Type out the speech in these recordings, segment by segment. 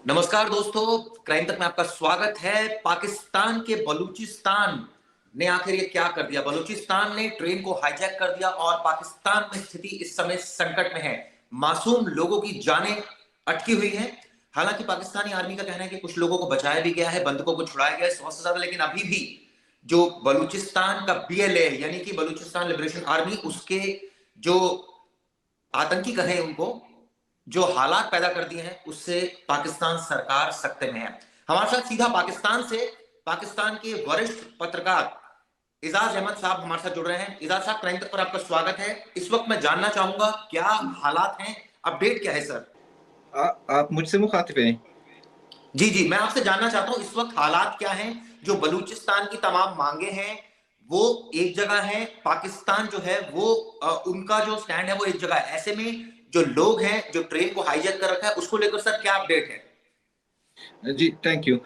नमस्कार दोस्तों, क्राइम तक में आपका स्वागत है। पाकिस्तान के बलूचिस्तान ने आखिर ये क्या कर दिया? बलूचिस्तान ने ट्रेन को हाईजैक कर दिया और पाकिस्तान में स्थिति इस समय संकट में है। मासूम लोगों की जानें अटकी हुई हैं। हालांकि पाकिस्तानी आर्मी का कहना है कि कुछ लोगों को बचाया भी गया है, बंधकों को छुड़ाया गया है 100 से ज्यादा, लेकिन अभी भी जो बलूचिस्तान का बीएलए यानी कि बलूचिस्तान लिबरेशन आर्मी, उसके जो आतंकी कहें उनको, जो हालात पैदा कर दिए हैं, उससे पाकिस्तान सरकार सकते में है। हमारे साथ सीधा पाकिस्तान से पाकिस्तान के वरिष्ठ पत्रकार इजाज अहमद साहब हमारे साथ जुड़ रहे हैं। इजाज साहब, क्राइम तक पर आपका स्वागत है। इस वक्त मैं जानना चाहूंगा क्या हालात हैं, अपडेट क्या है सर? आप मुझसे मुखातिब हैं। जी जी, मैं आपसे जानना चाहता हूं इस वक्त हालात क्या हैं। जो बलूचिस्तान की तमाम मांगे हैं वो एक जगह है, पाकिस्तान जो है वो उनका जो स्टैंड है वो एक जगह है। ऐसे में जो लोग हैं, जो ट्रेन को हाईजैक कर रखा है, उसको लेकर सर क्या अपडेट है? जी, थैंक यू।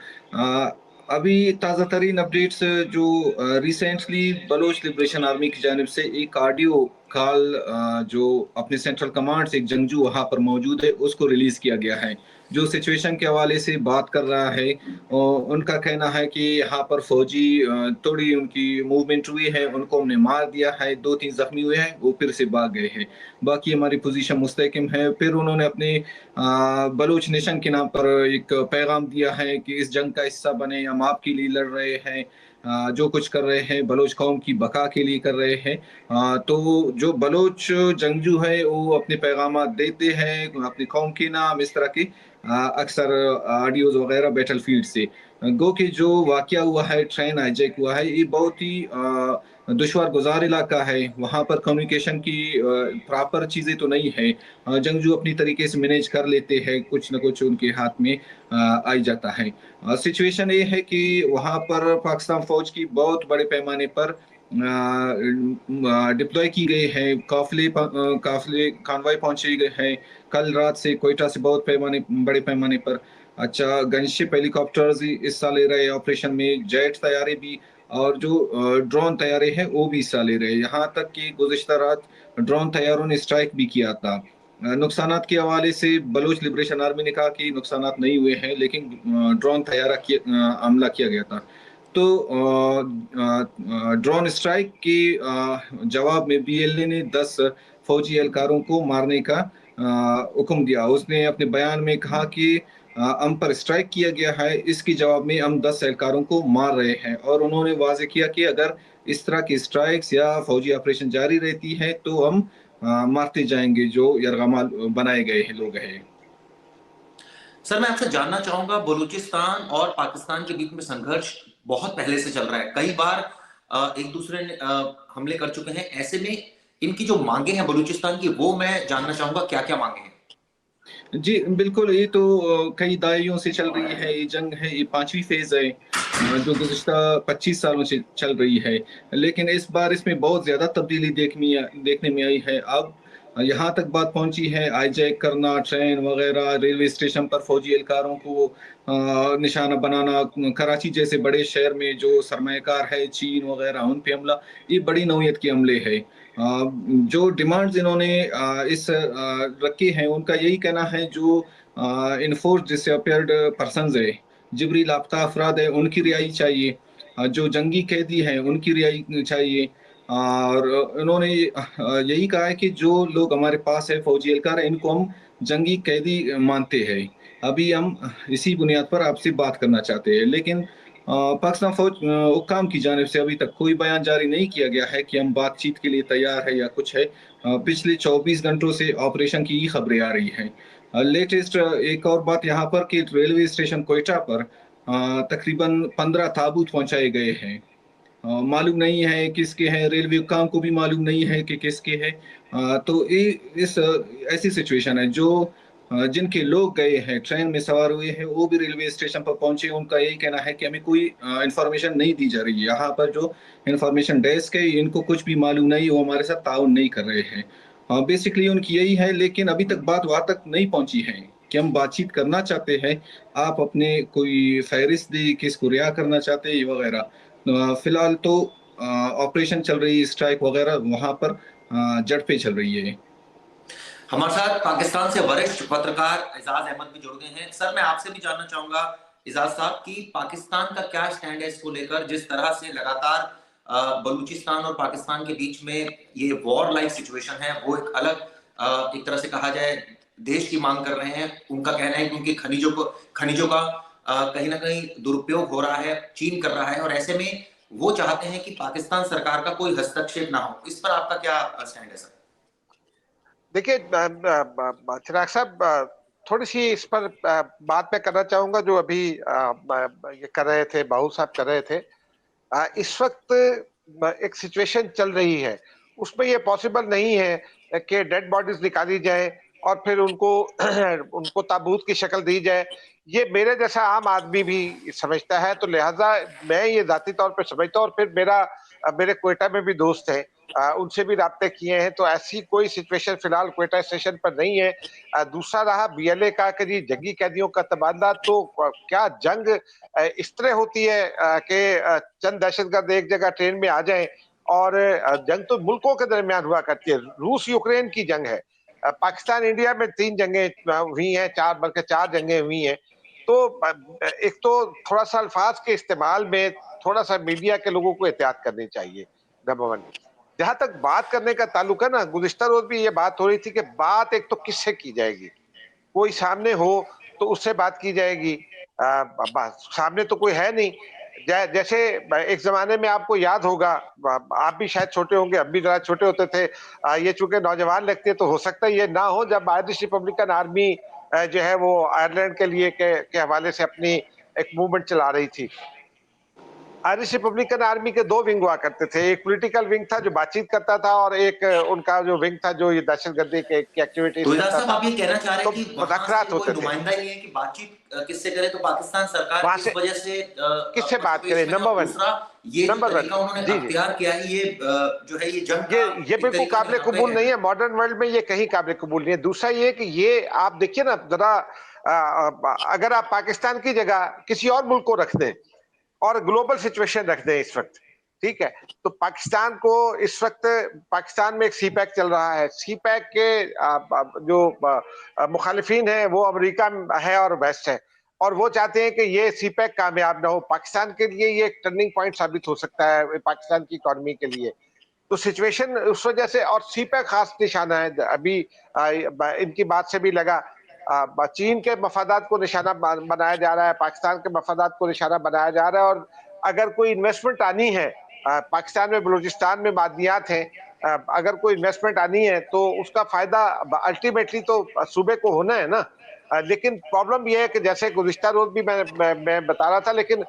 अभी ताज़ा तरीन अपडेट्स जो रिसेंटली बलोच लिबरेशन आर्मी की जानिब से एक ऑडियो कॉल जो अपने सेंट्रल कमांड से एक जंगजू वहाँ पर मौजूद है, उसको रिलीज़ किया गया है। जो सिचुएशन के हवाले से बात कर रहा है, उनका कहना है कि यहाँ पर फ़ौजी थोड़ी उनकी मूवमेंट हुई है, उनको हमने मार दिया है, 2-3 ज़ख्मी हुए हैं, वो फिर से भाग गए हैं। बाकी हमारी पोज़ीशन मुस्तहकम है। फिर उन्होंने अपने बलूच नेशन के नाम पर एक पैगाम दिया है कि इस जंग का हिस्सा बने, हम आपके लिए लड़ रहे हैं। जो कुछ कर रहे हैं बलूच कौम की बका के लिए कर रहे हैं। तो जो बलूच जंगजू है वो अपने पैगामात देते हैं अपनी कौम के नाम, इस तरह के अक्सर ऑडियोज़ वगैरह बैटलफ़ील्ड से। गो कि जो वाक़या हुआ है, ट्रेन हाईजैक हुआ है, ये बहुत ही दुश्वार गुज़ार इलाका है। वहाँ पर कम्युनिकेशन की प्रॉपर चीज़ें तो नहीं है। जंगजू अपनी तरीके से मैनेज कर लेते हैं, कुछ न कुछ उनके हाथ में आ ही जाता है। सिचुएशन ये है कि वहाँ पर पाकिस्तान फ़ौज की बहुत बड़े पैमाने पर डिप्लॉय की गई है, काफ़िले कॉन्वॉय पहुँचे गए हैं। कल रात से क्वेटा से बहुत बड़े पैमाने पर अच्छा गनशिप हेलीकॉप्टर्स हिस्सा ले रहे हैं ऑपरेशन में, जेट तैयारे भी और जो ड्रोन तैयारे हैं, वो भी हिस्सा ले रहे हैं। यहाँ तक कि गुज़िश्ता रात ड्रोन तैयारों ने स्ट्राइक भी किया था। नुकसानात के हवाले से बलूच लिबरेशन आर्मी ने कहा कि नुकसानात नहीं हुए हैं, लेकिन ड्रोन हमला किया गया था। तो ड्रोन स्ट्राइक के जवाब में बीएलए ने 10 फौजी एहलकारों को मारने का हुक्म दिया। उसने अपने बयान में कहा कि हम पर स्ट्राइक किया गया है, इसके जवाब में हम 10 एहलकारों को मार रहे हैं और उन्होंने वाज़ेह किया कि अगर इस तरह की स्ट्राइक्स या फौजी ऑपरेशन जारी रहती है, तो हम मारते जाएँगे जो यरगमा बनाए गए हैं लोग हैं। सर, मैं आपसे जानना चाहूंगा, बलूचिस्तान और पाकिस्तान के बीच में संघर्ष बहुत पहले से चल रहा है। कई बार एक दूसरे ने हमले कर चुके हैं। ऐसे में इनकी जो मांगे हैं बलूचिस्तान की, वो मैं जानना चाहूंगा क्या क्या मांगे हैं? जी, बिल्कुल, ये तो कई दहाइयों से चल रही है, ये जंग है, ये 5वीं फ़ेज़ है जो गुज़िश्ता 25 सालों से चल रही है। लेकिन इस बार इसमें बहुत ज़्यादा तब्दीली देखने में आई है। अब यहाँ तक बात पहुँची है हाईजैक करना, ट्रेन वग़ैरह, रेलवे स्टेशन पर फ़ौजी एहलकारों को निशाना बनाना, कराची जैसे बड़े शहर में जो सरमायाकार है, चीन वग़ैरह, उन पे हमला, ये बड़ी नौइयत के हमले हैं। जो डिमांड्स इन्होंने रखी हैं, उनका यही कहना है जो इन्फोर्स्ड डिसअपियर्ड पर्सन्स है, जबरी लापता अफ़राद है, उनकी रिहाई चाहिए। जो जंगी कैदी हैं, उनकी रिहाई चाहिए। और उन्होंने यही कहा है कि जो लोग हमारे पास है, फौजी एहलकार हैं, इनको हम जंगी कैदी मानते हैं। अभी हम इसी बुनियाद पर आपसे बात करना चाहते हैं। लेकिन पाकिस्तान फ़ौज हुक्काम की जानिब से अभी तक कोई बयान जारी नहीं किया गया है कि हम बातचीत के लिए तैयार है या कुछ है। पिछले 24 घंटों से ऑपरेशन की ही खबरें आ रही हैं। लेटेस्ट एक और बात यहाँ पर कि रेलवे स्टेशन क्वेटा पर तकरीबन 15 ताबूत पहुँचाए गए हैं। मालूम नहीं है किसके हैं, रेलवे हुक्काम को भी मालूम नहीं है कि किसके हैं। तो ऐसी सिचुएशन है जो जिनके लोग गए हैं, ट्रेन में सवार हुए हैं, वो भी रेलवे स्टेशन पर पहुँचे, उनका यही कहना है कि हमें कोई इन्फॉर्मेशन नहीं दी जा रही है। यहाँ पर जो इन्फॉर्मेशन डेस्क है, इनको कुछ भी मालूम नहीं, वो हमारे साथ ताउन नहीं कर रहे हैं। बेसिकली उनकी यही है, लेकिन अभी तक बात वहाँ तक नहीं पहुँची है कि हम बातचीत करना चाहते हैं, आप अपने कोई फ़हरिस्त दें, किसको रिहा करना चाहते हैं, वगैरह। फिलहाल तो ऑपरेशन चल रही है, स्ट्राइक वगैरह वहाँ पर जड़ पे चल रही है। हमारे साथ पाकिस्तान से वरिष्ठ पत्रकार एजाज अहमद भी जुड़ गए हैं। सर, मैं आपसे भी जानना चाहूंगा एजाज साहब कि पाकिस्तान का क्या स्टैंड है इसको लेकर, जिस तरह से लगातार बलूचिस्तान और पाकिस्तान के बीच में ये वॉर लाइक सिचुएशन है, वो एक अलग एक तरह से कहा जाए देश की मांग कर रहे हैं। उनका कहना है कि उनके खनिजों का कहीं ना कहीं दुरुपयोग हो रहा है, चीन कर रहा है, और ऐसे में वो चाहते हैं कि पाकिस्तान सरकार का कोई हस्तक्षेप ना हो। इस पर आपका क्या स्टैंड है सर? देखिए चिराग साहब, थोड़ी सी इस पर बात मैं करना चाहूंगा जो अभी ये कर रहे थे, बाबू साहब कर रहे थे। इस वक्त एक सिचुएशन चल रही है, उसमें ये पॉसिबल नहीं है कि डेड बॉडीज निकाली जाए और फिर उनको उनको ताबूत की शक्ल दी जाए। ये मेरे जैसा आम आदमी भी समझता है, तो लिहाजा मैं ये जाती तौर पर समझता हूँ। और फिर मेरे क्वेटा में भी दोस्त हैं, उनसे भी राब्ते किए हैं, तो ऐसी कोई सिचुएशन फिलहाल क्वेटा स्टेशन पर नहीं है। दूसरा रहा बीएलए का कि जी जंगी कैदियों का तबादला, तो क्या जंग इस तरह होती है कि चंद दहशतगर्द एक जगह ट्रेन में आ जाएं? और जंग तो मुल्कों के दरमियान हुआ करती है। रूस यूक्रेन की जंग है, पाकिस्तान इंडिया में 3 जंगें हुई हैं, 4 बल्कि 4 जंगें हुई हैं। तो एक तो थोड़ा सा अल्फाज के इस्तेमाल में थोड़ा सा मीडिया के लोगों को एहतियात करनी चाहिए, नंबर 1। जहां तक बात करने का ताल्लुक है ना, गुज़िश्ता रोज भी ये बात हो रही थी कि बात एक तो किससे की जाएगी? कोई सामने हो तो उससे बात की जाएगी। सामने तो कोई है नहीं। जैसे एक जमाने में आपको याद होगा, आप भी शायद छोटे होंगे, हम भी जरा छोटे होते थे। ये चूंकि नौजवान लगते हैं तो हो सकता है ये ना हो, जब आयरिश रिपब्लिकन आर्मी जो है वो आयरलैंड के लिए के हवाले से अपनी एक मूवमेंट चला रही थी। आयरिश रिपब्लिकन आर्मी के 2 विंग हुआ करते थे। एक पॉलिटिकल विंग था जो बातचीत करता था, और एक उनका जो विंग था जो ये दहशतगर्दी की एक्टिविटीज तो इजाज करता साहब, था। आप ये कहना चाह रहे तो हैं कि वहां मुज़ाकरात से कोई होते थे। नुमाइंदा ही नहीं है कि बातचीत किससे करे, तो पाकिस्तान सरकार वहां किस से वजह से किससे बात पक्षपेश करें? में है, नंबर और 1, दूसरा ये जो नंबर 1, तरीका उन्होंने जी जी, अख्तियार किया है, ये जो है ये जंग ये का ये एक बिल्कुल तरीका जो काबिल यहाँ पे कबूल नहीं है। मॉडर्न वर्ल्ड में ये कहीं काबिल कबूल नहीं है। दूसरा ये कि ये आप देखिए ना जरा, अगर आप पाकिस्तान की जगह किसी और मुल्क को रख दें और ग्लोबल सिचुएशन रख दें इस वक्त, ठीक है, तो पाकिस्तान को इस वक्त, पाकिस्तान में एक सी पैक चल रहा है। सी पैक के जो मुखालिफिन है वो अमेरिका है और वेस्ट है, और वो चाहते हैं कि ये सी पैक कामयाब ना हो। पाकिस्तान के लिए ये एक टर्निंग पॉइंट साबित हो सकता है, पाकिस्तान की इकोनॉमी के लिए। तो सिचुएशन उस वजह से, और सी पैक खास निशाना है अभी, इनकी बात से भी लगा, चीन के मफादात को निशाना बनाया जा रहा है, पाकिस्तान के मफादात को निशाना बनाया जा रहा है। और अगर कोई इन्वेस्टमेंट आनी है, पाकिस्तान में बलूचिस्तान में मादनियात हैं, अगर कोई इन्वेस्टमेंट आनी है तो उसका फायदा अल्टीमेटली तो सूबे को होना है ना। लेकिन प्रॉब्लम यह है कि जैसे गुज़िश्ता रोज भी मैं बता रहा था, लेकिन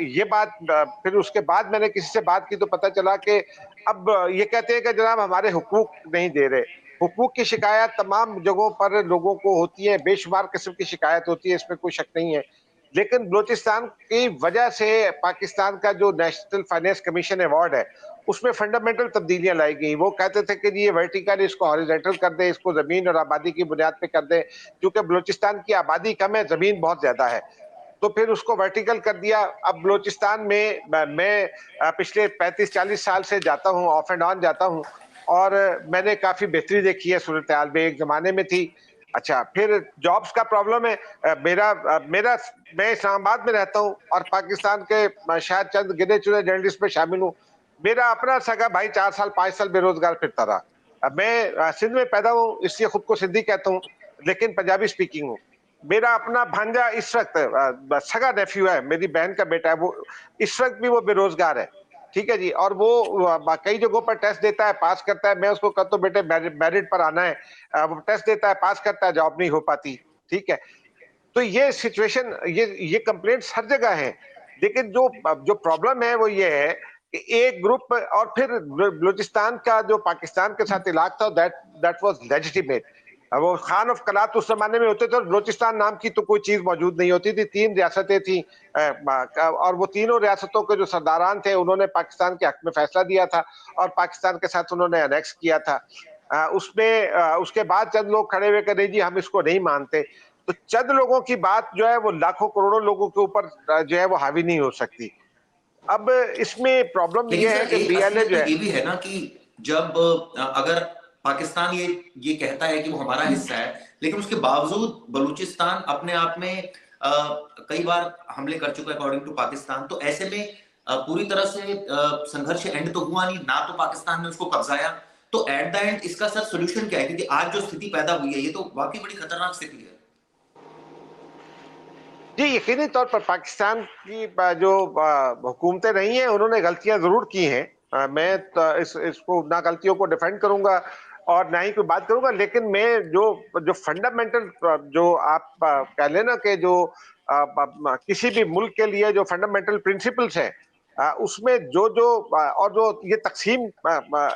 ये बात फिर उसके बाद मैंने किसी से बात की तो पता चला कि अब ये कहते हैं कि जनाब हमारे हुकूक नहीं दे रहे। हुकूक की शिकायत तमाम जगहों पर लोगों को होती है, बेशुमार किस्म की शिकायत होती है, इसमें कोई शक नहीं है। लेकिन बलूचिस्तान की वजह से पाकिस्तान का जो नेशनल फाइनेंस कमीशन अवार्ड है, उसमें फंडामेंटल तब्दीलियां लाई गई। वो कहते थे कि ये वर्टिकल, इसको हॉरिजॉन्टल कर दें, इसको जमीन और आबादी की बुनियाद पे कर दें, क्योंकि बलूचिस्तान की आबादी कम है, जमीन बहुत ज्यादा है। तो फिर उसको वर्टिकल कर दिया। अब बलूचिस्तान में मैं पिछले 35-40 साल से जाता हूँ, ऑफ एंड ऑन जाता हूँ, और मैंने काफी बेहतरी देखी है सूरत हाल में। एक जमाने में थी। अच्छा, फिर जॉब्स का प्रॉब्लम है। मेरा मैं इस्लामाबाद में रहता हूँ और पाकिस्तान के शायद चंद गिने चुने जर्नलिस्ट में शामिल हूँ। मेरा अपना सगा भाई 4 साल 5 साल बेरोजगार फिरता रहा। अब मैं सिंध में पैदा हूँ, इसलिए खुद को सिंधी कहता हूँ, लेकिन पंजाबी स्पीकिंग हूँ। मेरा अपना भांजा इस वक्त सगा नेफ्यू है, मेरी बहन का बेटा है, वो इस वक्त भी वो बेरोजगार है। ठीक है जी, और वो कई जगहों पर टेस्ट देता है, पास करता है। मैं उसको कहता हूँ बेटे मेरिट पर आना है, वो टेस्ट देता है, पास करता है, जॉब नहीं हो पाती। ठीक है, तो ये सिचुएशन, ये कंप्लेंट्स हर जगह हैं। लेकिन जो जो प्रॉब्लम है वो ये है कि एक ग्रुप, और फिर बलूचिस्तान का जो पाकिस्तान के साथ इलाक था, दैट वाज लेजिटिमेट। वो खान ऑफ कलात उस जमाने में होते थे, और बलूचिस्तान नाम की तो कोई चीज मौजूद नहीं होती थी। 3 रियासतें थी, और वो तीनों रियासतों के जो सरदारान थे उन्होंने पाकिस्तान के हक में फैसला दिया था, और पाकिस्तान के साथ उन्होंने अनेक्स किया था। उसमें उसके बाद चंद लोग खड़े हुए कि नहीं जी हम इसको नहीं मानते। तो चंद लोगों की बात जो है वो लाखों करोड़ों लोगों के ऊपर जो है वो हावी नहीं हो सकती। अब इसमें प्रॉब्लम लेकिन ये है सर, कि एक बीएलए असलियत जो तो है, ये भी है ना कि जब अगर पाकिस्तान ये कहता है कि वो हमारा हिस्सा है, लेकिन उसके बावजूद बलूचिस्तान अपने आप में कई बार हमले कर चुका है अकॉर्डिंग टू पाकिस्तान। तो ऐसे में पूरी तरह से संघर्ष एंड तो हुआ नहीं, ना तो पाकिस्तान ने उसको कब्जाया। तो एट द एंड इसका सर सोल्यूशन क्या है, क्योंकि आज जो स्थिति पैदा हुई है ये तो वाकई बड़ी खतरनाक स्थिति है। जी, यकीनी तौर पर पाकिस्तान की जो हुकूमतें रही हैं उन्होंने गलतियां जरूर की हैं। मैं तो इसको ना गलतियों को डिफेंड करूंगा और ना ही कोई बात करूंगा, लेकिन मैं जो फंडामेंटल जो आप कह लेना कि जो किसी भी मुल्क के लिए जो फंडामेंटल प्रिंसिपल्स है उसमें जो जो और जो ये तकसीम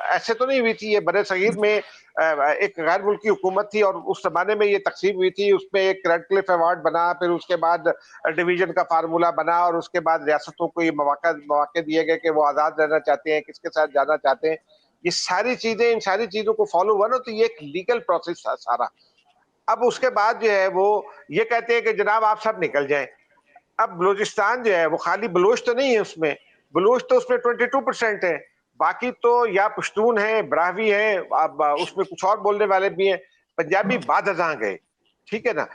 ऐसे तो नहीं हुई थी, ये बड़े सगीर में एक गैर मुल्की हुकूमत थी और उस जमाने में ये तकसीम हुई थी। उसमें एक रेडक्लिफ अवार्ड बना, फिर उसके बाद डिवीजन का फार्मूला बना और उसके बाद रियासतों को ये मौके दिए गए कि वो आजाद रहना चाहते हैं, किसके साथ जाना चाहते हैं। ये सारी चीजें, इन सारी चीजों को फॉलो हुआ ना, तो ये एक लीगल प्रोसेस था सारा। अब उसके बाद जो है वो ये कहते हैं कि जनाब आप सब निकल जाएं। अब बलूचिस्तान जो है वो खाली बलूच तो नहीं है, उसमें बलूच तो उसमें 22% है, बाकी तो या पश्तून है, ब्राह्वी है, अब उसमें कुछ और बोलने वाले भी हैं, पंजाबी बाद अज़ां गए, ठीक है ना।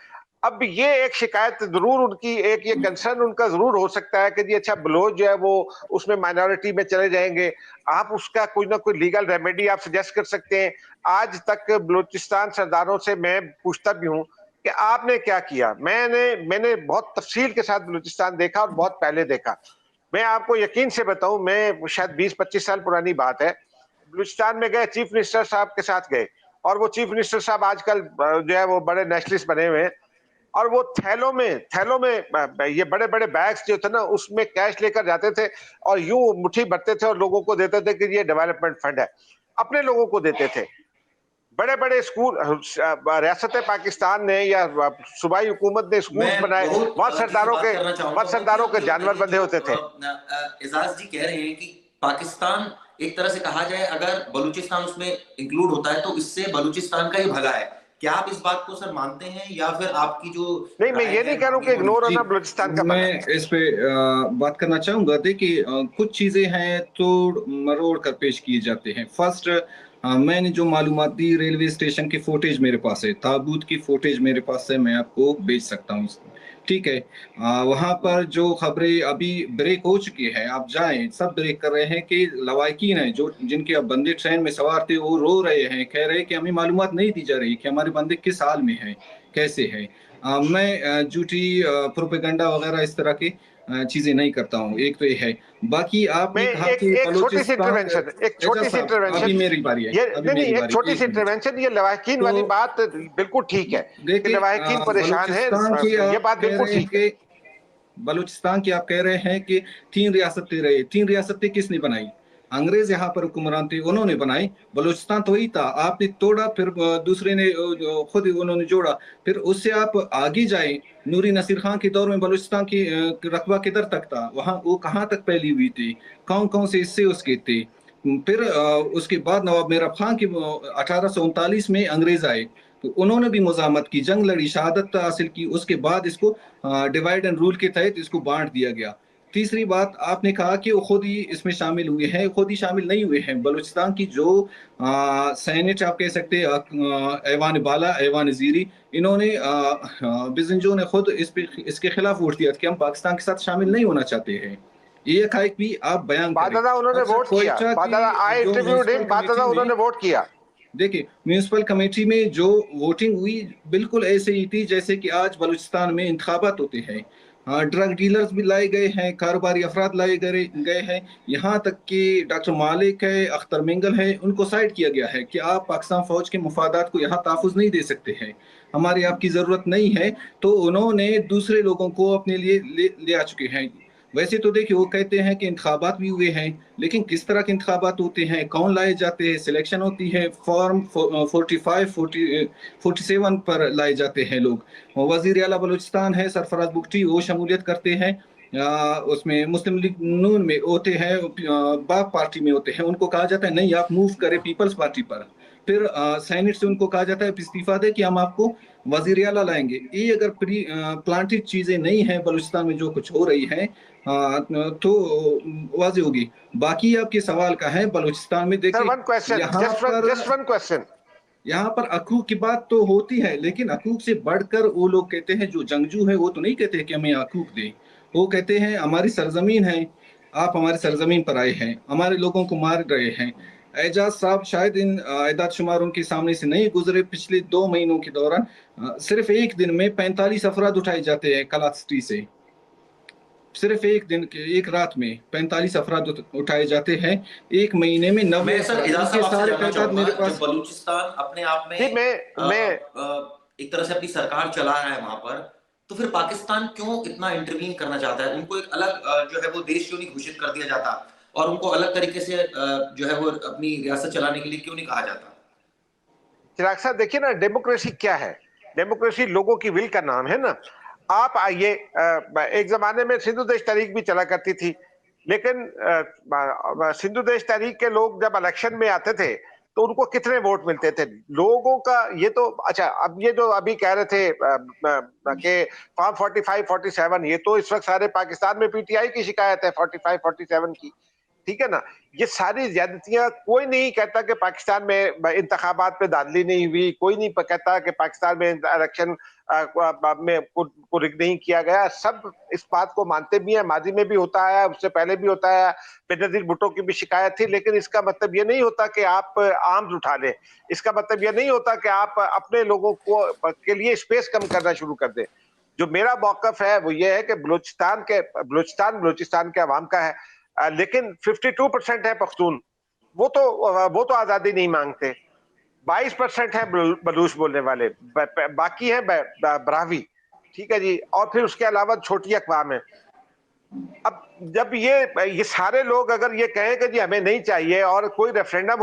अब ये एक शिकायत जरूर उनकी, एक ये कंसर्न उनका जरूर हो सकता है कि जी अच्छा बलोच जो है वो उसमें माइनॉरिटी में चले जाएंगे। आप उसका कोई ना कोई लीगल रेमेडी आप सजेस्ट कर सकते हैं। आज तक बलूचिस्तान सरदारों से मैं पूछता भी हूँ कि आपने क्या किया। मैंने बहुत तफसील के साथ बलूचिस्तान देखा और बहुत पहले देखा। मैं आपको यकीन से बताऊं, मैं शायद 20-25 साल पुरानी बात है, बलूचिस्तान में गए, चीफ मिनिस्टर साहब के साथ गए, और वो चीफ मिनिस्टर साहब आजकल जो है वो बड़े नेशनलिस्ट बने हुए हैं, और वो थैलों में ये बड़े बड़े बैग्स जो थे ना उसमें कैश लेकर जाते थे और यूं मुट्ठी भरते थे और लोगों को देते थे कि ये डेवलपमेंट फंड है, अपने लोगों को देते थे। बड़े बड़े स्कूल रियासत पाकिस्तान ने या सूबाई हुकूमत ने स्कूल बनाए, वहां सरदारों के जानवर बंधे होते थे। एजाज जी कह रहे हैं कि पाकिस्तान एक तरह से कहा जाए अगर बलूचिस्तान उसमें इंक्लूड होता है तो इससे बलूचिस्तान का ही भला है। क्या आप इस बात को सर मानते हैं या फिर आपकी जो नहीं, मैं ये नहीं कह रहा हूं कि इग्नोर होना बलूचिस्तान का भला है। मैं इस पे बात करना चाहूंगा। देखिए कुछ चीजें हैं तोड़ मरोड़ कर पेश किए जाते हैं। फर्स्ट, मैंने जो मालूमात दी, रेलवे स्टेशन की फुटेज मेरे पास है, ताबूत की फुटेज मेरे पास है, मैं आपको भेज सकता हूँ, ठीक है। वहां पर जो खबरें अभी ब्रेक हो चुकी है, आप जाएं, सब ब्रेक कर रहे हैं कि लवाकिन है जो जिनके अब बंदे ट्रेन में सवार थे वो रो रहे हैं, कह रहे हैं कि हमें मालूमात नहीं दी जा रही कि हमारे बंदे किस हाल में है, कैसे है। मैं झूठी प्रोपेगेंडा वगैरह इस तरह की चीजें नहीं करता हूँ। एक तो ये है। बाकी आपने कहा कि एक छोटी सी इंटरवेंशन, अभी मेरी बारी है, अभी मेरी बारी, एक छोटी सी इंटरवेंशन, ये लवाकिन वाली बात बिल्कुल ठीक है कि लवाकिन परेशान है, ये बात बिल्कुल ठीक है। बलूचिस्तान की आप कह रहे हैं कि 3 रियासतें रही, 3 रियासतें किसने बनाई? अंग्रेज यहाँ पर हुक्मरान थे, उन्होंने बनाई। बलूचिस्तान तो वही था, आपने तोड़ा, फिर दूसरे ने खुद उन्होंने जोड़ा। फिर उससे आप आगे जाए, नूरी नसीर खान के दौर में बलूचिस्तान की रकबा किधर तक था, वहाँ वो कहाँ तक फैली हुई थी, कौन कौन से हिस्से उसके थे। फिर उसके बाद नवाब मेहरब खान की 1839 में अंग्रेज आए, तो उन्होंने भी मुजामत की, जंग लड़ी, शहादत हासिल की। उसके बाद इसको डिवाइड एंड रूल के तहत इसको बांट दिया गया। तीसरी बात, आपने कहा कि वो खुद ही इसमें शामिल हुए हैं, खुद ही शामिल नहीं हुए हैं। बलूचिस्तान की जो सेनेट आप कह सकते हैं, ऐवान बाला, ऐवान ज़ीरी, इन्होंने बिजनजो ने खुद इसके खिलाफ वोट दिया कि हम पाकिस्तान के साथ शामिल नहीं होना चाहते हैं। ये हक़ाइक़ भी आप बयान करें। उन्होंने वोट किया। देखिए, म्यूनिसिपल कमेटी में जो वोटिंग हुई बिल्कुल ऐसे ही थी जैसे कि आज बलूचिस्तान में इंतखाबात होते हैं। ड्रग डीलर्स भी लाए गए हैं, कारोबारी अफराद लाए गए हैं, यहाँ तक कि डॉक्टर मालिक है, अख्तर मिंगल है, उनको साइड किया गया है कि आप पाकिस्तान फौज के मुफादात को यहाँ तहफ़्फ़ुज़ नहीं दे सकते हैं, हमारी आपकी ज़रूरत नहीं है। तो उन्होंने दूसरे लोगों को अपने लिए ले आ चुके हैं। वैसे तो देखिए, वो कहते हैं कि इंतखाबात भी हुए हैं, लेकिन किस तरह के इंतखाबात होते हैं, कौन लाए जाते हैं, सिलेक्शन होती है, फॉर्म 47 पर लाए जाते हैं लोग। वज़ीर आला बलूचिस्तान है सरफराज बुगटी, वो शमूलियत करते हैं, उसमें मुस्लिम लीग नून में होते हैं, बाप पार्टी में होते हैं, उनको कहा जाता है नहीं आप मूव करें पीपल्स पार्टी पर। फिर सेनेट से उनको कहा जाता है इस्तीफा दे कि हम आपको वज़ीर आला लाएंगे। ये अगर प्लांटेड चीजें नहीं हैं बलूचिस्तान में जो कुछ हो रही है तो वाज़ेह होगी। बाकी आपके सवाल का है बलूचिस्तान में देखिए, वन क्वेश्चन, यहाँ पर हकूक की बात तो होती है, लेकिन हकूक से बढ़कर वो लोग कहते हैं, जो जंगजू है वो तो नहीं कहते कि हमें हकूक दें। वो कहते हैं हमारी सरजमीन है, आप हमारी सरजमीन पर आए हैं, हमारे लोगों को मार रहे हैं। एजाज साहब शायद इन एदाद शुमार उनके सामने से नहीं गुजरे। पिछले 2 महीनों के दौरान सिर्फ एक दिन में 45 अफराद उठाए जाते हैं कलात सिटी से। सिर्फ एक दिन के, एक रात में 45 अफराद उठाए जाते हैं। एक महीने में 90 मैं सर अफराद। इजाज इनके साहब आपसे सारे जानना तादाद चाहूंगा, मेरे जो पास। बलूचिस्तान अपने आप में जी मैं एक तरह से अपनी सरकार चला रहा है वहां पर, तो फिर पाकिस्तान क्यों इतना इंटरवीन करना चाहता है? उनको एक अलग जो है वो देश क्यों नहीं घोषित कर दिया जाता, और उनको अलग तरीके से जो है वो अपनी रियासत चलाने के लिए क्यों नहीं कहा जाता? चिराग साहब देखिए ना, डेमोक्रेसी क्या है? डेमोक्रेसी लोगों की विल का नाम है ना। आप आइए, एक जमाने में सिंधु देश तहरीक भी चला करती थी, लेकिन सिंधु देश तहरीक के लोग जब इलेक्शन में आते थे तो उनको कितने वोट मिलते थे लोगों का? ये तो अच्छा, अब ये जो अभी कह रहे थे कि फॉर्म 45 47, ये तो इस वक्त सारे पाकिस्तान में पीटीआई की शिकायत है 45 47 की, ठीक है ना। ये सारी ज्यादतियां, कोई नहीं कहता कि पाकिस्तान में इंतखाबात पे धांधली नहीं हुई, कोई नहीं कहता कि पाकिस्तान में इलेक्शन में को रिग नहीं किया गया। सब इस बात को मानते भी हैं, माजी में भी होता है, उससे पहले भी होता है। बेनजीर भुट्टो की भी शिकायत थी, लेकिन इसका मतलब ये नहीं होता कि आप आर्म्स उठा लें। इसका मतलब ये नहीं होता कि आप अपने लोगों को के लिए स्पेस कम करना शुरू कर दें। जो मेरा मौकफ है वो ये है कि बलूचिस्तान के अवाम का है, लेकिन 52% है पख्तून, वो तो आजादी नहीं मांगते। 22% है बलूच बोलने वाले, बाकी है ब्राह्वी, ठीक है जी, और फिर उसके अलावा छोटी अकवाम है। अब जब ये सारे लोग अगर ये कहें कि जी हमें नहीं चाहिए, और कोई रेफरेंडम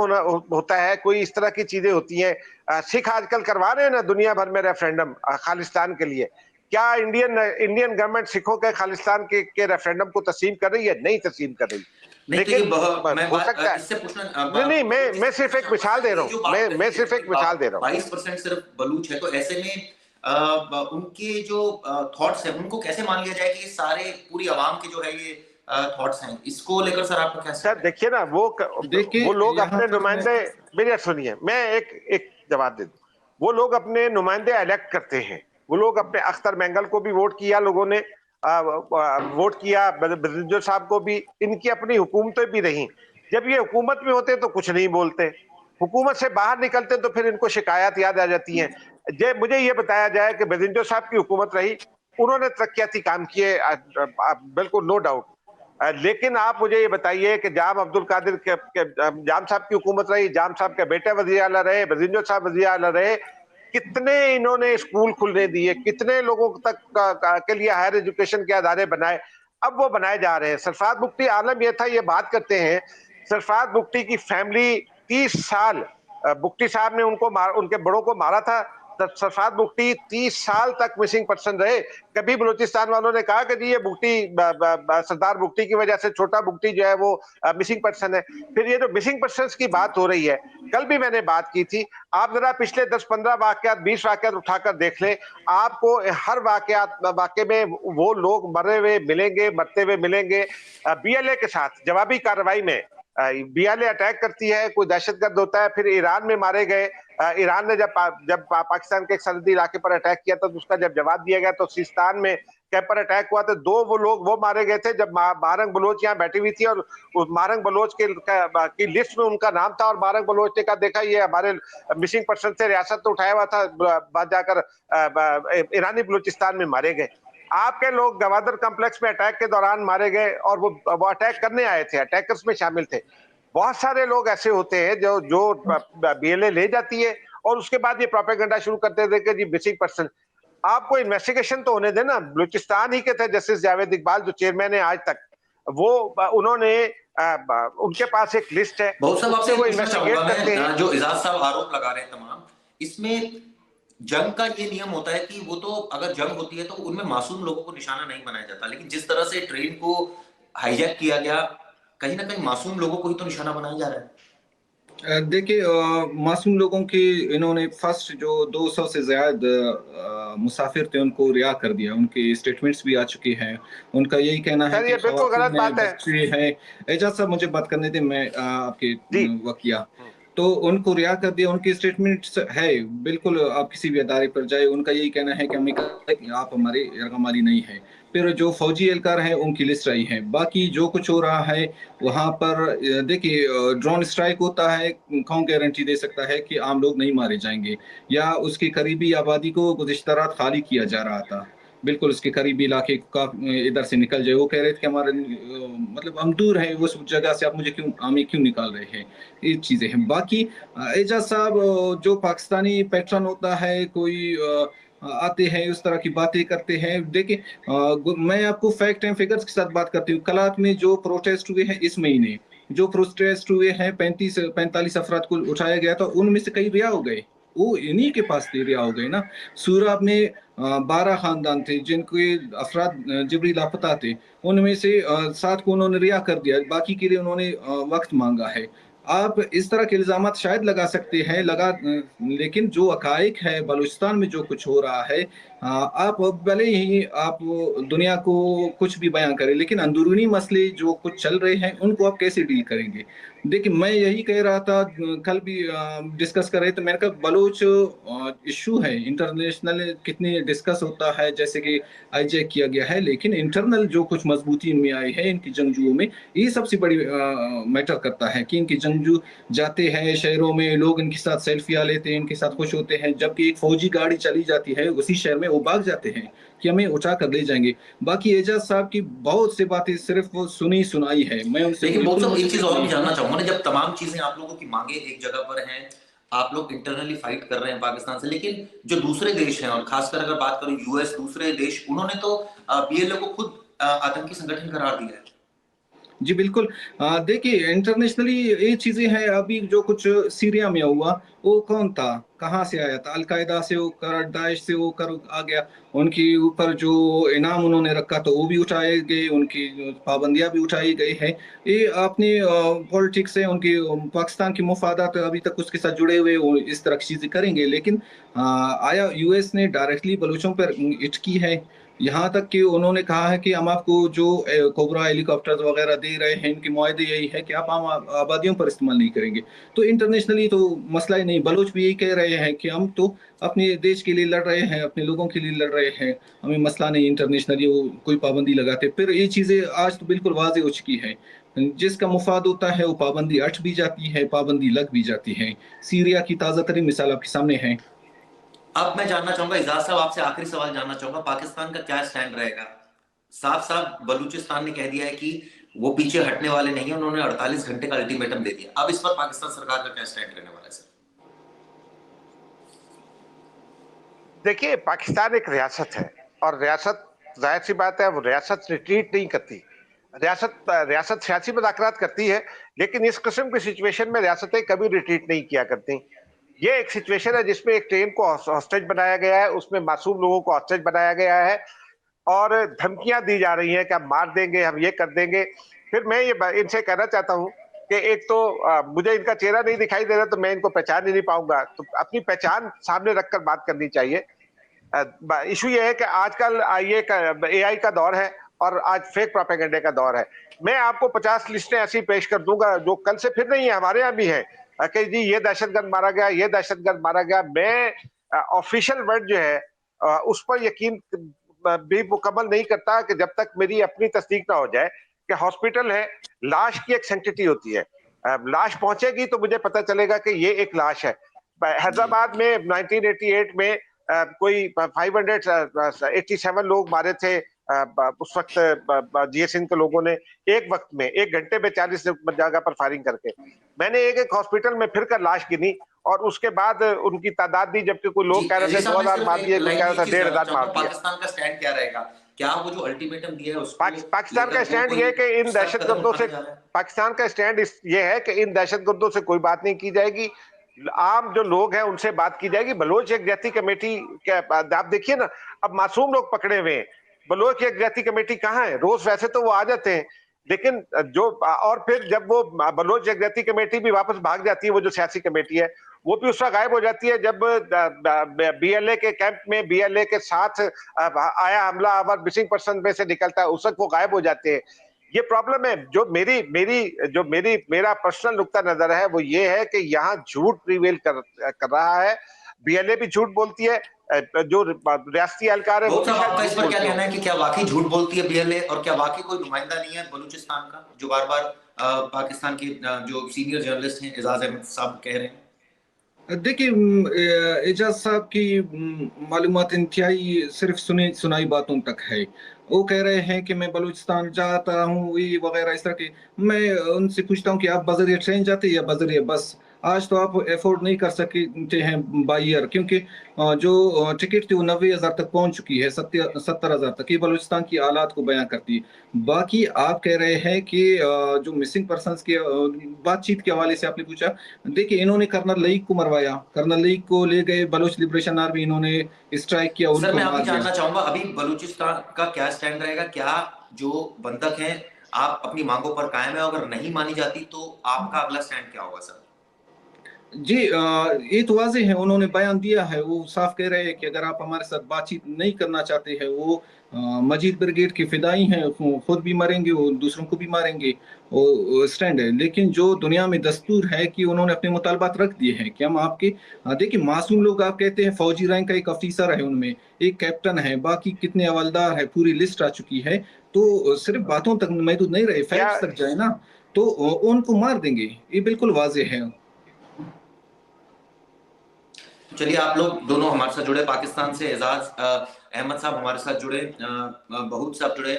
होता है, कोई इस तरह की चीजें होती हैं, सिख आजकल करवा रहे हैं ना दुनिया भर में रेफरेंडम खालिस्तान के लिए। क्या इंडियन गवर्नमेंट सिखों के खालिस्तान के रेफरेंडम को तस्लीम कर रही है? नहीं तस्लीम कर रही। नहीं, तो लेकिन ये मैं हो सकता है, इससे पूछना नहीं मैं सिर्फ एक मिसाल दे रहा हूँ, मैं सिर्फ एक मिसाल दे रहा हूँ। 22% सिर्फ बलूच है, तो ऐसे में उनके जो थॉट्स हैं उनको कैसे मान लिया जाए कि ये सारे पूरी आवाम के जो है ये थॉट्स हैं? इसको लेकर सर आपका क्या सर देखिए ना, देखिए वो लोग यहाँ अपने पर नुमाइंदे, मेरी सुनिए, मैं एक जवाब दे दूं। वो लोग अपने नुमाइंदे इलेक्ट करते हैं। वो लोग अपने अख्तर मेंगल को भी वोट किया लोगों ने, वोट किया बदिंजो साहब को भी। इनकी अपनी हुकूमतें भी रही। जब ये हुकूमत में होते तो कुछ नहीं बोलते, हुकूमत से बाहर निकलते तो फिर इनको शिकायत याद आ जाती है। मुझे ये बताया जाए कि बदिंजो साहब की हुकूमत रही, उन्होंने तरक्याती काम किए, बिल्कुल नो डाउट। लेकिन आप मुझे ये बताइए कि जाम अब्दुल कादिर जाम साहब की हुकूमत रही, जाम साहब के बेटे वजीर आला रहे, बदिंजो साहब वजीर आला रहे, कितने इन्होंने स्कूल खुलने दिए, कितने लोगों तक के लिए हायर एजुकेशन के अदारे बनाए। अब वो बनाए जा रहे हैं। सरफराज बुख्ती, आलम ये था, ये बात करते हैं, सरफराज बुख्ती की फैमिली 30 साल, बुख्ती साहब ने उनके बड़ों को मारा था, सरफराज बुख्ती 30 साल तक मिसिंग पर्सन रहे। कभी बलूचिस्तान वालों ने कहा कि जी ये बुख्ती, सरदार बुख्ती की वजह से छोटा बुख्ती जो है वो मिसिंग पर्सन है? फिर ये जो मिसिंग पर्सन की बात हो रही है, कल भी मैंने बात की थी, आप जरा पिछले 10-15 वाकयात, 20 वाकयात उठाकर देख ले, आपको हर वाकये में वो लोग मरे हुए मिलेंगे, मरते हुए मिलेंगे। बीएलए के साथ जवाबी कार्रवाई में बीएलए अटैक करती है, कोई दहशतगर्द होता है, फिर ईरान में मारे गए। ईरान ने जब पाकिस्तान के एक सरहदी इलाके पर अटैक किया था, तो उसका जब जवाब दिया गया, तो सिस्तान में कैंप पर अटैक हुआ, तो 2 वो लोग वो मारे गए थे जब मारंग बलोच यहाँ बैठी हुई थी, और उस मारंग बलोच की लिस्ट में उनका नाम था, और मारंग बलोच ने कहा देखा ये हमारे मिसिंग पर्सन से, रियासत तो उठाया हुआ था, बाद जाकर ईरानी बलूचिस्तान में मारे गए। आपके लोग गवादर कॉम्प्लेक्स में अटैक के दौरान मारे गए, और वो अटैक करने आए थे, अटैकर्स में शामिल थे। बहुत सारे लोग ऐसे होते हैं जो बीएलए ले जाती है, और उसके बाद ये प्रोपेगेंडा शुरू करते थे कि जी मिसिंग पर्सन। आपको इन्वेस्टिगेशन तो होने देना। बलूचिस्तान ही के थे जस्टिस जावेद इकबाल, जो चेयरमैन है आज तक, वो उन्होंने उनके पास एक लिस्ट है, बहुत साहब आपसे वो पूछना इन्वेस्टिगेट चाहूंगा करते हैं। मैं, जो इजाज साहब आरोप लगा रहे हैं तमाम, इसमें जंग का ये नियम होता है कि वो तो अगर जंग होती है तो उनमें मासूम लोगों को निशाना नहीं बनाया जाता, लेकिन जिस तरह से ट्रेन को हाईजैक किया गया, कहीं ना कहीं मासूम लोगों को ही तो निशाना बनाया जा रहा है। देखिए मासूम लोगों की इन्होंने फर्स्ट जो 200 से ज्यादा मुसाफिर थे उनको रिहा कर दिया। उनके स्टेटमेंट्स भी आ चुके हैं। उनका यही कहना है सर कि ये बिल्कुल गलत खवातीन हैं, बात है बच्चे हैं। एजाज साहब मुझे बात करने दें, मैं आपके जी। वकिया। तो उनको रिहा कर दिया। उनकी स्टेटमेंट्स है, बिल्कुल आप किसी भी अदारे पर जाए, उनका यही कहना है कि हमें आप हमारे रकमाली नहीं है। फिर जो फौजी एहलकार हैं उनकी लिस्ट आई है। बाकी जो कुछ हो रहा है वहाँ पर देखिए ड्रोन स्ट्राइक होता है, कौन गारंटी दे सकता है कि आम लोग नहीं मारे जाएंगे, या उसकी करीबी आबादी को गुज़िश्ता रात खाली किया जा रहा था। बिल्कुल उसके करीबी इलाके का इधर से निकल जाए। वो कह रहे थे कि हमारे मतलब हम दूर हैं उस जगह से, आप मुझे क्यों हमें क्यों निकाल रहे हैं। ये चीज़ें हैं। बाकी एजाज साहब जो पाकिस्तानी पैटर्न होता है, कोई आते हैं उस तरह की बातें करते हैं। देखिए मैं आपको फैक्ट एंड फिगर्स के साथ बात करती हूँ। कलात में जो प्रोटेस्ट हुए हैं इस महीने, जो प्रोटेस्ट हुए हैं 35-45 अफराद को उठाया गया था, उनमें से कई रिहा हो गए। वो इन्हीं के पास से रिहा हो गए ना। सूराब में 12 खानदान थे जिनके अफराद जबरी लापता थे। उनमें से 7 को उन्होंने रिहा कर दिया, बाकी के लिए उन्होंने वक्त मांगा है। आप इस तरह के इल्ज़ामात शायद लगा सकते हैं, लेकिन जो हक़ाइक़ है बलूचिस्तान में जो कुछ हो रहा है, आप भले ही आप दुनिया को कुछ भी बयान करें, लेकिन अंदरूनी मसले जो कुछ चल रहे हैं उनको आप कैसे डील करेंगे? देखिए मैं यही कह रहा था, कल भी डिस्कस कर रहे थे, मैंने कहा बलूच इश्यू है, इंटरनेशनल कितनी डिस्कस होता है जैसे कि हाईजैक किया गया है, लेकिन इंटरनल जो कुछ मजबूती इनमें आई है इनकी जंगजुओं में, ये सबसे बड़ी मैटर करता है कि इनके जंगजू जाते हैं शहरों में, लोग इनके साथ सेल्फियाँ लेते हैं, इनके साथ खुश होते हैं, जबकि एक फौजी गाड़ी चली जाती है उसी शहर में, वो भाग जाते हैं कि हमें उठा कर ले जाएँगे। बाकी एजाज साहब की बहुत सी बातें सिर्फ वो सुनी सुनाई है, मैं उनसे लेकिन बहुत बिल्कुल साहब एक चीज मुत्तफिक और भी नहीं जानना हूँ। चाहूंगा ना, जब तमाम चीजें आप लोगों की मांगे एक जगह पर हैं, आप लोग इंटरनली फाइट कर रहे हैं पाकिस्तान से, लेकिन जो दूसरे देश हैं और खासकर अगर बात करूं यूएस, दूसरे देश, उन्होंने तो पीएलओ को खुद आतंकी संगठन करार दिया है। जी, बिल्कुल। देखिए इंटरनेशनली ये चीज़ें हैं, अभी जो कुछ सीरिया में हुआ, वो कौन था? कहाँ से आया था? अल-कायदा से होकर, दाइश से होकर आ गया। उनके ऊपर जो इनाम उन्होंने रखा था, वो भी उठाए गए, उनकी जो पाबंदियाँ भी उठाई गई हैं। ये अपनी पॉलिटिक्स से उनकी पाकिस्तान के मफ़ादात अभी तक उसके साथ जुड़े हुए, वो इस तरह की चीज़ें करेंगे। लेकिन आया यूएस ने डायरेक्टली बलूचों पर हिट की है। यहाँ तक कि उन्होंने कहा है कि हम आपको जो कोबरा हेलीकॉप्टर्स वगैरह दे रहे हैं, इनके मुआहदे यही है कि आप आम आबादियों पर इस्तेमाल नहीं करेंगे। तो इंटरनेशनली तो मसला ही नहीं, बलूच भी यही कह रहे हैं कि हम तो अपने देश के लिए लड़ रहे हैं, अपने लोगों के लिए लड़ रहे हैं, हमें मसला नहीं इंटरनेशनली वो कोई पाबंदी लगाते। फिर ये चीज़ें आज तो बिल्कुल वाज़ेह हो चुकी हैं। जिसका मुफ़ाद होता है वो पाबंदी हट भी जाती है, पाबंदी लग भी जाती है। सीरिया की ताज़ा तरीन मिसाल आपके सामने है। अब मैं जानना चाहूंगा इजाज साहब, आपसे आखिरी सवाल जानना चाहूंगा, पाकिस्तान का क्या स्टैंड रहेगा? साफ साफ बलूचिस्तान ने कह दिया है कि वो पीछे हटने वाले नहीं है, उन्होंने 48 घंटे का अल्टीमेटम दे दिया। अब इस पर पाकिस्तान सरकार का क्या स्टैंड रहने वाला है सर? देखिए, पाकिस्तान एक रियासत है और रियासत, जाहिर सी बात है, वो रियासत रिट्रीट नहीं करती। रियासत सियासी मुज़ाकरात करती है, लेकिन इस किस्म की सिचुएशन में रियासतें कभी रिट्रीट नहीं किया करती। ये एक सिचुएशन है जिसमें एक ट्रेन को हॉस्टेज बनाया गया है, उसमें मासूम लोगों को हॉस्टेज बनाया गया है और धमकियां दी जा रही हैं कि हम मार देंगे, हम ये कर देंगे। फिर मैं ये इनसे कहना चाहता हूं कि एक तो मुझे इनका चेहरा नहीं दिखाई दे रहा, तो मैं इनको पहचान ही नहीं पाऊंगा, तो अपनी पहचान सामने रखकर बात करनी चाहिए। इशू ये है कि आजकल ये एआई का दौर है और आज फेक प्रोपेगेंडे का दौर है। मैं आपको 50 लिस्टें ऐसी पेश कर दूंगा जो कल से फिर नहीं है, हमारे यहाँ भी है कि जी ये दहशतगर्द मारा गया, ये दहशतगर्द मारा गया। मैं ऑफिशियल वर्ड जो है उस पर यकीन भी मुकम्मल नहीं करता कि जब तक मेरी अपनी तस्दीक ना हो जाए कि हॉस्पिटल है, लाश की एक सैंक्टिटी होती है। लाश पहुंचेगी तो मुझे पता चलेगा कि ये एक लाश है। हैदराबाद में 1988 में कोई 587 लोग मारे थे उस वक्त जीए सिंह के लोगों ने, एक वक्त में 1 घंटे में 40 जगह पर फायरिंग करके। मैंने एक हॉस्पिटल में फिर कर लाश गिनी और उसके बाद उनकी तादाद दी, जबकि कोई लोग कह रहे थे 2000 मार दिए, कोई कह रहा था 1500 मार दिया। पाकिस्तान का स्टैंड क्या रहेगा? क्या वो जो अल्टीमेटम दिया है उसको पाकिस्तान का स्टैंड ये है कि इन दहशतगर्दों से, पाकिस्तान का स्टैंड ये है कि इन दहशतगर्दों से कोई बात नहीं की जाएगी, आम जो लोग हैं उनसे बात की जाएगी। बलोच यकजहती कमेटी क्या, आप देखिए ना, अब मासूम लोग पकड़े हुए हैं, बलोच यकजहती कमेटी कहाँ है? रोज वैसे तो वो आ जाते हैं, लेकिन जो और फिर जब वो बलोच यकजहती कमेटी भी वापस भाग जाती है, वो जो सियासी कमेटी है वो भी उसका गायब हो जाती है। जब बीएलए के कैंप में बीएलए के साथ आया हमला और मिसिंग पर्सन में से निकलता है, उस वक्त वो गायब हो जाते हैं। ये प्रॉब्लम है। मेरा पर्सनल नुक्ता नजर है वो ये है कि यहाँ झूठ प्रिवेल कर रहा है। बीएलए भी झूठ बोलती है, जो रियासती एहलकार है वो भी आपका शायद इस पर क्या कहना है कि क्या वाकई झूठ बोलती है बीएलए, और क्या वाकई कोई नुमाइंदा नहीं है बलूचिस्तान का, जो बार बार पाकिस्तान के जो सीनियर जर्नलिस्ट हैं एजाज अहमद साहब कह रहे हैं? देखिए, एजाज साहब की मालूमात इंतहाई सिर्फ सुनाई बातों तक है। वो कह रहे हैं कि मैं बलूचिस्तान जाता हूँ, ये वगैरह इस तरह के। मैं उनसे पूछता हूँ कि आप बजरिया ट्रेन जाते हैं या बजरिया बस? आज तो आप अफोर्ड नहीं कर सकते हैं बाई ईयर, क्योंकि जो टिकट थी वो 90,000 तक पहुंच चुकी है, 70,000 तक। ये बलूचिस्तान की हालात को बयां करती है। बाकी आप कह रहे हैं कि जो मिसिंग पर्सनस के बातचीत के हवाले से आपने पूछा, देखिए इन्होंने कर्नल लईक को मरवाया, कर्नल लईक को ले गए बलोच लिबरेशन आर्मी, इन्होंने स्ट्राइक किया, सर उनको मैं अभी मार दिया। जानना चाहूंगा अभी बलूचिस्तान का क्या स्टैंड रहेगा, क्या जो बंधक हैं आप अपनी मांगों पर कायम है, अगर नहीं मानी जाती तो आपका अगला स्टैंड क्या होगा सर? जी, ये तो वाज़े है, उन्होंने बयान दिया है। वो साफ कह रहे हैं कि अगर आप हमारे साथ बातचीत नहीं करना चाहते हैं, वो मजीद ब्रिगेड के फिदाई हैं, खुद भी मरेंगे और दूसरों को भी मारेंगे, वो स्टैंड है। लेकिन जो दुनिया में दस्तूर है कि उन्होंने अपने मुतालबात रख दिए हैं कि हम आपके देखिए मासूम लोग, आप कहते हैं फौजी रैंक का एक अफीसर है उनमें, एक कैप्टन है, बाकी कितने हवलदार है, पूरी लिस्ट आ चुकी है। तो सिर्फ बातों तक महदूद नहीं रहे, फैक्ट्स तक जाए ना, तो उनको मार देंगे, ये बिल्कुल वाज़े है। चलिए, आप लोग दोनों हमारे साथ जुड़े, पाकिस्तान से एजाज अहमद साहब हमारे साथ जुड़े, बहुत साहब जुड़े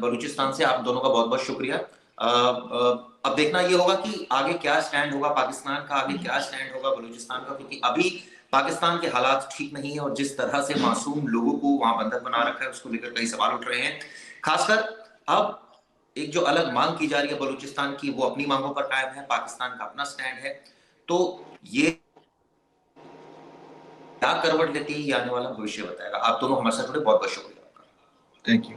बलूचिस्तान से, आप दोनों का बहुत बहुत शुक्रिया। अब देखना ये होगा कि आगे क्या स्टैंड होगा पाकिस्तान का, आगे क्या स्टैंड होगा बलूचिस्तान का, क्योंकि अभी पाकिस्तान के हालात ठीक नहीं है और जिस तरह से मासूम लोगों को वहां बंधक बना रखा है उसको लेकर कई सवाल उठ रहे हैं। खासकर अब एक जो अलग मांग की जा रही है बलूचिस्तान की, वो अपनी मांगों पर कायम है, पाकिस्तान का अपना स्टैंड है। तो ये क्या करवट लेती है ये आने वाला भविष्य बताएगा। आप दोनों हमारे साथ जुड़े, बहुत बहुत शुक्रिया। Thank you.